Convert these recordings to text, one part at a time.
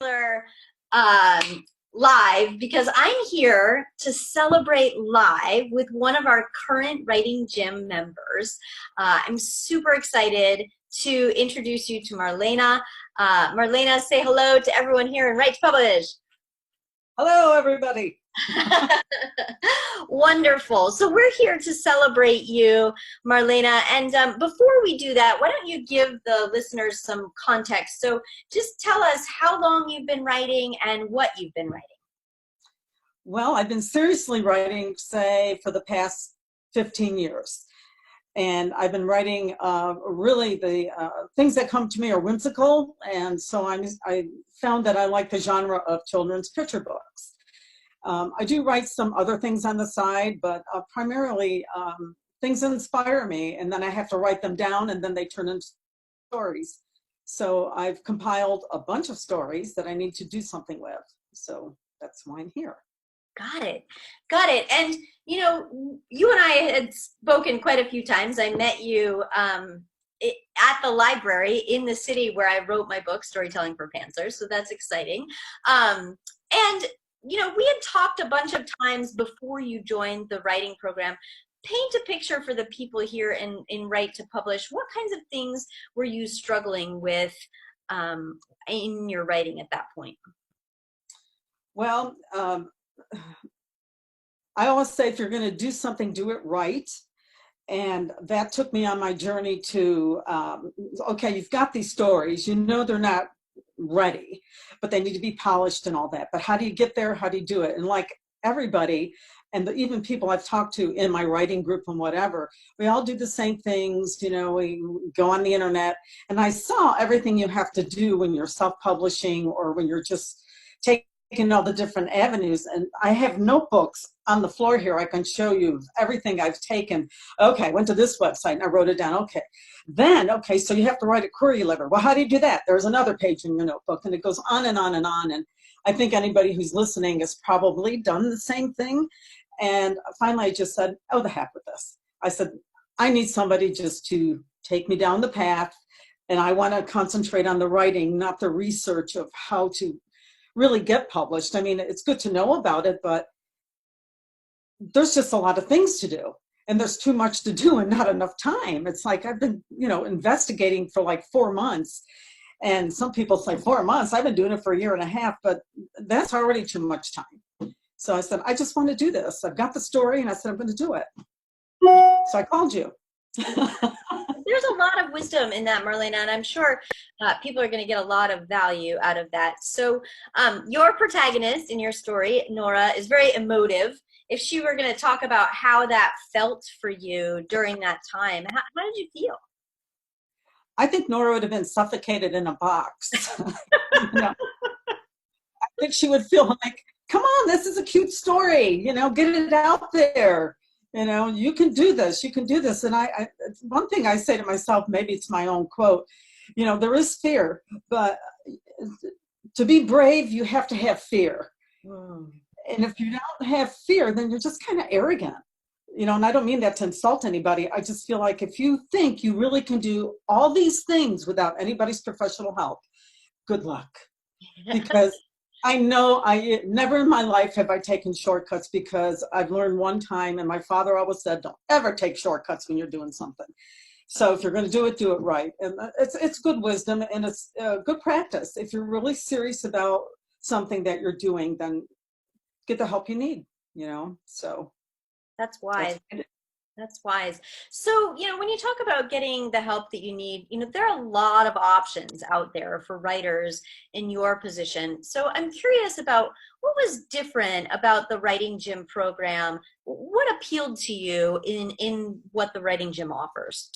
um, live because I'm here to celebrate live with one of our current Writing Gym members. I'm super excited to introduce you to Marlena. Marlena, say hello to everyone here in Write to Publish. Hello, everybody. Wonderful. So we're here to celebrate you, Marlena. And before we do that, why don't you give the listeners some context? So just tell us how long you've been writing and what you've been writing. Well, I've been seriously writing, say, for the past 15 years. And I've been writing, really the things that come to me are whimsical. And so I found that I like the genre of children's picture books. I do write some other things on the side, but primarily things inspire me, and then I have to write them down, and then they turn into stories. So I've compiled a bunch of stories that I need to do something with. So that's why I'm here. Got it. Got it. And, you know, you and I had spoken quite a few times. I met you at the library in the city where I wrote my book, Storytelling for Pantsers. So that's exciting. And you know, we had talked a bunch of times before you joined the writing program. Paint a picture for the people here in Write to Publish. What kinds of things were you struggling with in your writing at that point? Well, I always say if you're going to do something, do it right. And that took me on my journey to, okay, you've got these stories, you know they're not ready, but they need to be polished and all that. But how do you get there? How do you do it? And like everybody, and even people I've talked to in my writing group and whatever, we all do the same things. You know, we go on the internet, and I saw everything you have to do when you're self-publishing or when you're just taking all the different avenues. And I have notebooks on the floor here. I can show you everything I've taken. Okay, I went to this website and I wrote it down. Okay, then, okay, so you have to write a query letter. Well, how do you do that? There's another page in your notebook, and it goes on and on and on. And I think anybody who's listening has probably done the same thing. And finally I just said, oh, the heck with this. I said, I need somebody just to take me down the path, and I want to concentrate on the writing, not the research of how to really get published. I mean, it's good to know about it, but there's just a lot of things to do, and there's too much to do and not enough time. It's like I've been, you know, investigating for like 4 months, and some people say 4 months. I've been doing it for a year and a half, but that's already too much time. So I said, I just want to do this. I've got the story, and I said, I'm going to do it. So I called you. There's a lot of wisdom in that, Marlena, and I'm sure people are going to get a lot of value out of that. So your protagonist in your story, Nora, is very emotive. If she were going to talk about how that felt for you during that time, how did you feel? I think Nora would have been suffocated in a box. You know, I think she would feel like, come on, this is a cute story, you know, get it out there. You know, you can do this, you can do this. And one thing I say to myself, maybe it's my own quote, you know, there is fear, but to be brave, you have to have fear. And if you don't have fear, then you're just kind of arrogant, you know, and I don't mean that to insult anybody. I just feel like if you think you really can do all these things without anybody's professional help, good luck. Because I know never in my life have I taken shortcuts, because I've learned one time, and my father always said, don't ever take shortcuts when you're doing something. So if you're going to do it right. And it's good wisdom, and it's good practice. If you're really serious about something that you're doing, then get the help you need, you know, so. That's wise. That's wise. So, you know, when you talk about getting the help that you need, you know, there are a lot of options out there for writers in your position. So I'm curious about what was different about the Writing Gym program. What appealed to you in what the Writing Gym offers?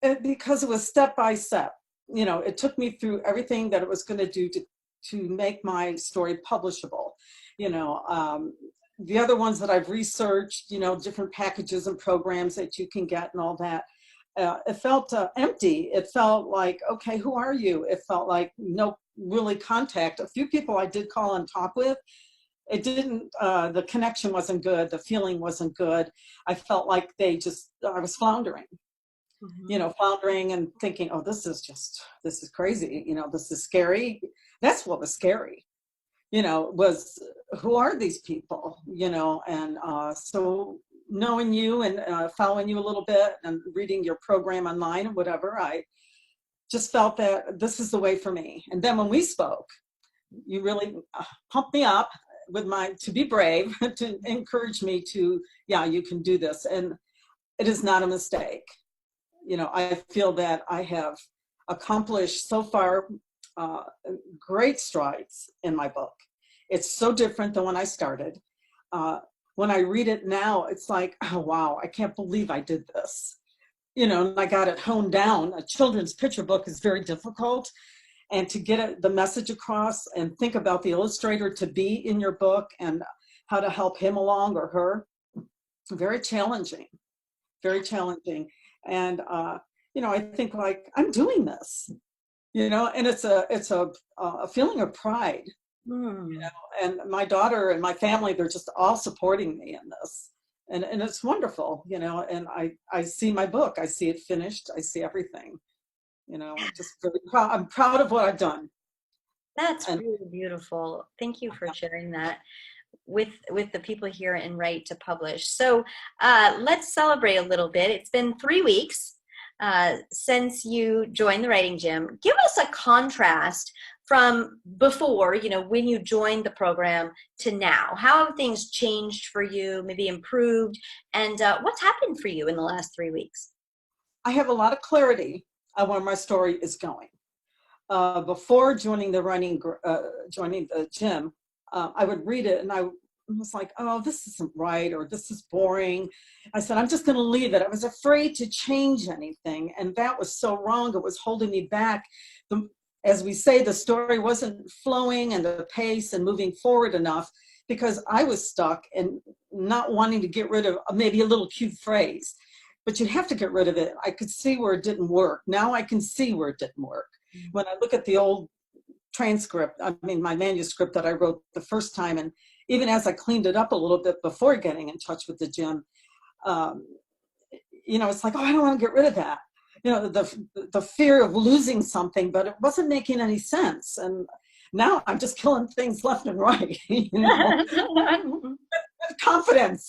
Because it was step by step. You know, it took me through everything that it was going to do to make my story publishable. You know, the other ones that I've researched, you know, different packages and programs that you can get and all that, it felt empty. It felt like, okay, who are you? It felt like no really contact. A few people I did call and talk with, it didn't, the connection wasn't good. The feeling wasn't good. I felt like I was floundering. Mhm. floundering and thinking, oh, this is crazy. This is scary. That's what was scary, was who are these people, and so knowing you and following you a little bit and reading your program online and whatever, I just felt that this is the way for me. And then when we spoke, you really pumped me up with to be brave, to encourage me to, yeah, you can do this. And it is not a mistake. I feel that I have accomplished so far uh, great strides in my book. It's so different than when I started. Uh, when I read it now, it's like, oh, wow, I can't believe I did this. And I got it honed down. A children's picture book is very difficult. And to get the message across and think about the illustrator to be in your book and how to help him along or her, very challenging, very challenging. And, I think like I'm doing this, and it's a feeling of pride, Mm. and my daughter and my family, they're just all supporting me in this. And it's wonderful, and I see my book, I see it finished, I see everything, I'm just really proud. I'm proud of what I've done. That's And really beautiful. Thank you for sharing that with the people here in Write to Publish. So let's celebrate a little bit. It's been 3 weeks since you joined the writing gym. Give us a contrast from before, when you joined the program to now. How have things changed for you, maybe improved, and what's happened for you in the last 3 weeks? I have a lot of clarity on where my story is going. Before joining joining the gym, I would read it and I was like, oh, this isn't right, or this is boring. I said, I'm just going to leave it. I was afraid to change anything. And that was so wrong. It was holding me back. As we say, the story wasn't flowing and the pace and moving forward enough because I was stuck and not wanting to get rid of maybe a little cute phrase. But you have to get rid of it. I could see where it didn't work. Now I can see where it didn't work. When I look at the old transcript, I mean, my manuscript that I wrote the first time, and even as I cleaned it up a little bit before getting in touch with the gym, um, it's like, oh, I don't want to get rid of that. The fear of losing something, but it wasn't making any sense. And now I'm just killing things left and right, confidence.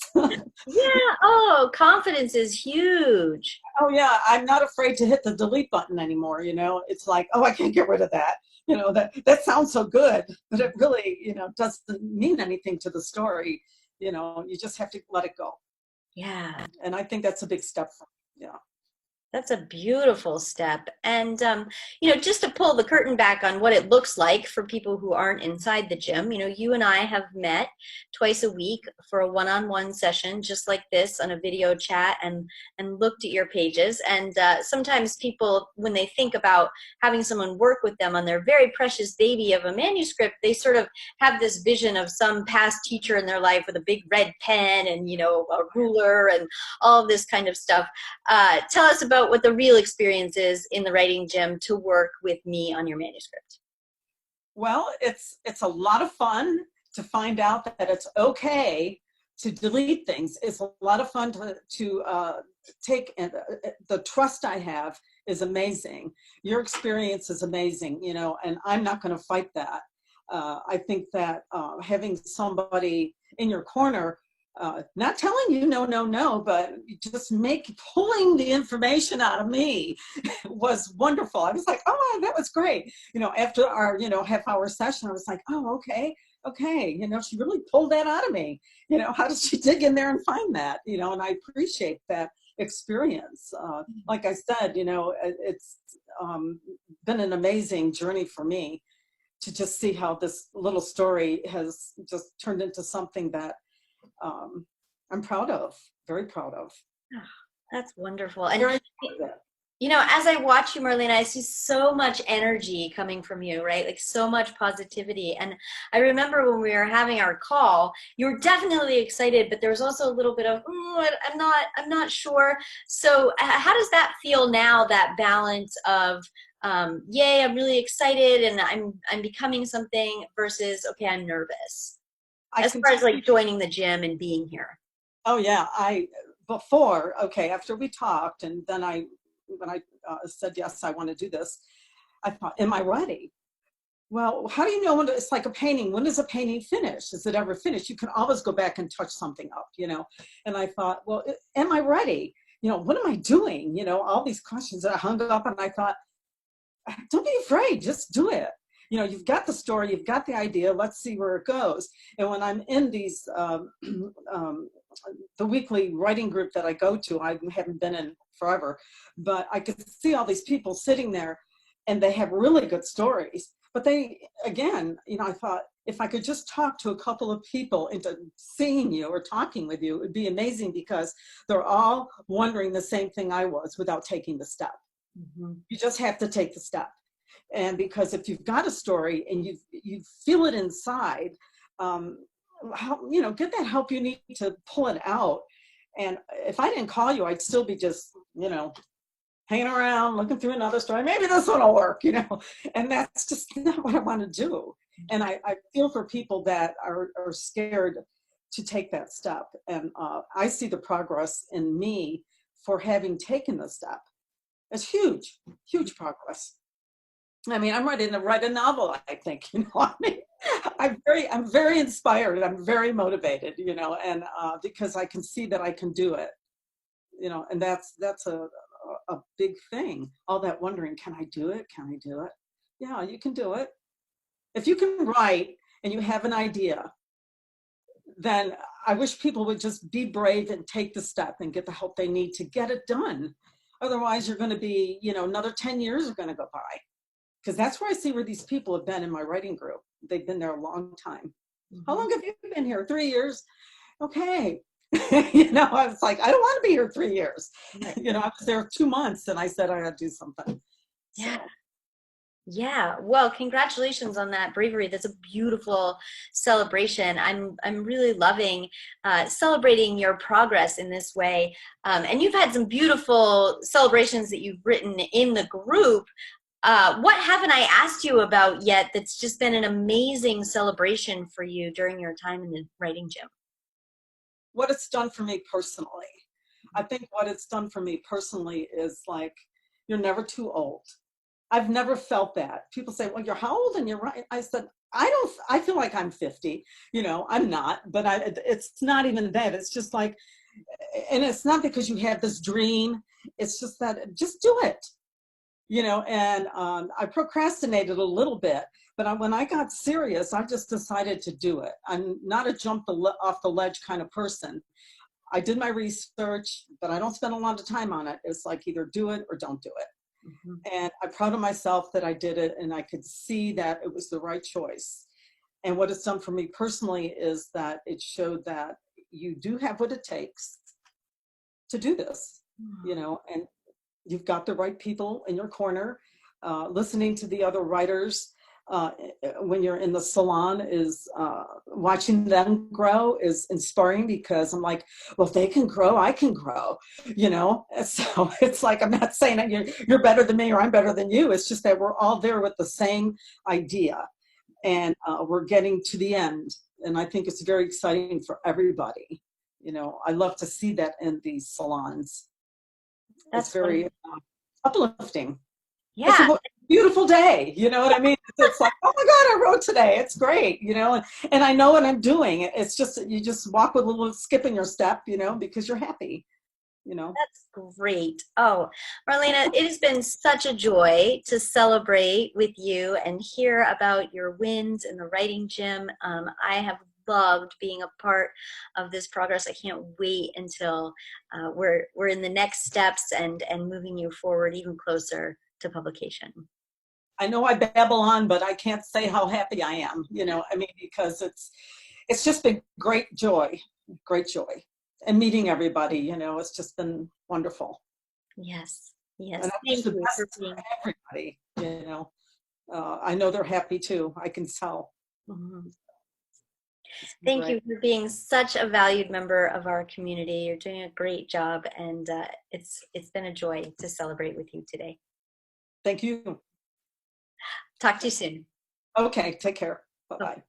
Yeah. Oh, confidence is huge. Oh yeah, I'm not afraid to hit the delete button anymore. It's like, oh, I can't get rid of that. That sounds so good, but it really, doesn't mean anything to the story. You just have to let it go. Yeah. And I think that's a big step for me. Yeah. That's a beautiful step. And, just to pull the curtain back on what it looks like for people who aren't inside the gym, you and I have met twice a week for a one-on-one session, just like this on a video chat, and looked at your pages. And sometimes people, when they think about having someone work with them on their very precious baby of a manuscript, they sort of have this vision of some past teacher in their life with a big red pen and, a ruler and all of this kind of stuff. Tell us about what the real experience is in the writing gym to work with me on your manuscript. Well, it's a lot of fun to find out that it's okay to delete things. It's a lot of fun to take, and the trust I have is amazing. Your experience is amazing, and I'm not going to fight that. I think that having somebody in your corner, not telling you no, no, no, but just pulling the information out of me was wonderful. I was like, oh, that was great. After our, half-hour session, I was like, oh, okay. She really pulled that out of me. How did she dig in there and find that? And I appreciate that experience. Like I said, it's been an amazing journey for me to just see how this little story has just turned into something that I'm proud of, very proud of. Oh, that's wonderful. And Very proud of it. as I watch you, Marlena, I see so much energy coming from you, right? Like so much positivity. And I remember when we were having our call, you were definitely excited, but there was also a little bit of, I'm not sure. So how does that feel now, that balance of, yay, I'm really excited and I'm becoming something versus, okay, I'm nervous, as far as like joining the gym and being here? Oh yeah, after we talked, and then I when I said, yes, I want to do this, I thought, am I ready? Well, how do you know when it's like a painting? When does a painting finish? Is it ever finished? You can always go back and touch something up, And I thought, well, am I ready? What am I doing? All these questions that I hung up, and I thought, don't be afraid, just do it. You've got the story, you've got the idea, let's see where it goes. And when I'm in these, the weekly writing group that I go to, I haven't been in forever, but I could see all these people sitting there and they have really good stories. But they, again, I thought, if I could just talk to a couple of people into seeing you or talking with you, it would be amazing, because they're all wondering the same thing I was without taking the step. Mm-hmm. You just have to take the step. And because if you've got a story and you feel it inside, get that help you need to pull it out. And if I didn't call you, I'd still be just, hanging around, looking through another story. Maybe this one will work, and that's just not what I want to do. And I feel for people that are scared to take that step. And I see the progress in me for having taken the step. It's huge, huge progress. I mean, I'm ready to write a novel, I think, I'm very inspired, and I'm very motivated, and because I can see that I can do it, and that's a big thing. All that wondering, can I do it? Can I do it? Yeah, you can do it. If you can write and you have an idea, then I wish people would just be brave and take the step and get the help they need to get it done. Otherwise, you're going to be, another 10 years are going to go by. Because that's where I see where these people have been in my writing group. They've been there a long time. Mm-hmm. How long have you been here? 3 years? Okay. I was like, I don't want to be here 3 years. Right. I was there 2 months, and I said I had to do something. Yeah. So. Yeah. Well, congratulations on that bravery. That's a beautiful celebration. I'm really loving celebrating your progress in this way. And you've had some beautiful celebrations that you've written in the group. What haven't I asked you about yet that's just been an amazing celebration for you during your time in the writing gym? What it's done for me personally. I think what it's done for me personally is, like, you're never too old. I've never felt that. People say, well, you're how old? And you're right. I said, I feel like I'm 50, I'm not, but it's not even that. It's just like, and it's not because you have this dream. It's just that, just do it. And I procrastinated a little bit, but when I got serious, I just decided to do it. I'm not a jump off the ledge kind of person. I did my research, but I don't spend a lot of time on it. It's like, either do it or don't do it. Mm-hmm. And I'm proud of myself that I did it, and I could see that it was the right choice. And what it's done for me personally is that it showed that you do have what it takes to do this, and you've got the right people in your corner. Listening to the other writers when you're in the salon is watching them grow is inspiring, because I'm like, well, if they can grow, I can grow, So it's like, I'm not saying that you're better than me or I'm better than you. It's just that we're all there with the same idea, and we're getting to the end. And I think it's very exciting for everybody. I love to see that in these salons. That's very uplifting. Yeah. It's a beautiful day. You know what I mean? It's like, oh my God, I wrote today. It's great, and I know what I'm doing. It's just, you just walk with a little skip in your step, because you're happy, That's great. Oh, Marlena, it has been such a joy to celebrate with you and hear about your wins in the writing gym. I have loved being a part of this progress. I can't wait until we're in the next steps and moving you forward even closer to publication. I know I babble on, but I can't say how happy I am, because it's just been great joy, and meeting everybody, it's just been wonderful. Yes. Yes. And I wish the best for everybody, I know they're happy too. I can tell. Mm-hmm. Thank you for being such a valued member of our community. You're doing a great job, and it's been a joy to celebrate with you today. Thank you. Talk to you soon. Okay, take care. Bye-bye.